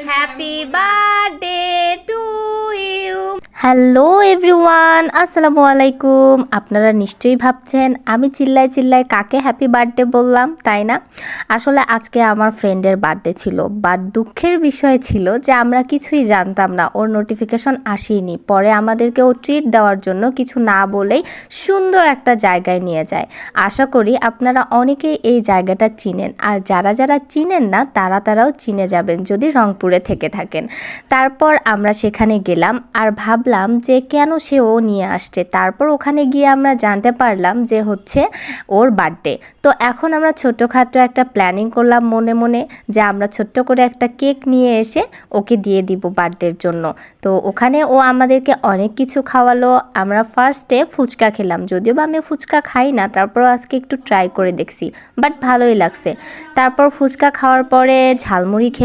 Happy birthday to you. Hello everyone, আসসালামু আলাইকুম। আপনারা নিশ্চয়ই ভাবছেন আমি চিল্লায় চিল্লায় কাকে হ্যাপি বার্থডে বললাম, তাই না? আসলে আজকে আমার ফ্রেন্ডের বার্থডে ছিল, বাট দুঃখের বিষয় ছিল যে আমরা কিছুই জানতাম না, ওর নোটিফিকেশন আসেনি। পরে আমাদেরকে ও ট্রিট দেওয়ার জন্য কিছু না বলেই সুন্দর একটা জায়গায় নিয়ে যায়। আশা করি আপনারা অনেকেই এই জায়গাটা চিনেন, আর যারা যারা চিনেন না তারাও চিনে যাবেন যদি রংপুরে থেকে থাকেন। তারপর আমরা সেখানে গেলাম আর ভাবলাম যে কেন সে ও নিয়ে আসছে। তারপর ওখানে গিয়ে আমরা জানতে পারলাম যে হচ্ছে ওর বার্থডে। তো এখন আমরা ছোটোখাটো একটা প্ল্যানিং করলাম মনে মনে যে আমরা ছোট্ট করে একটা কেক নিয়ে এসে ওকে দিয়ে দিব বার্থডের জন্য। তো ওখানে ও আমাদেরকে অনেক কিছু খাওয়ালো। আমরা ফার্স্টে ফুচকা খেলাম, যদিও বা আমি ফুচকা খাই না, তারপর আজকে একটু ট্রাই করে দেখছি, বাট ভালোই লাগছে। তারপর ফুচকা খাওয়ার পরে ঝালমুড়ি খেলাম।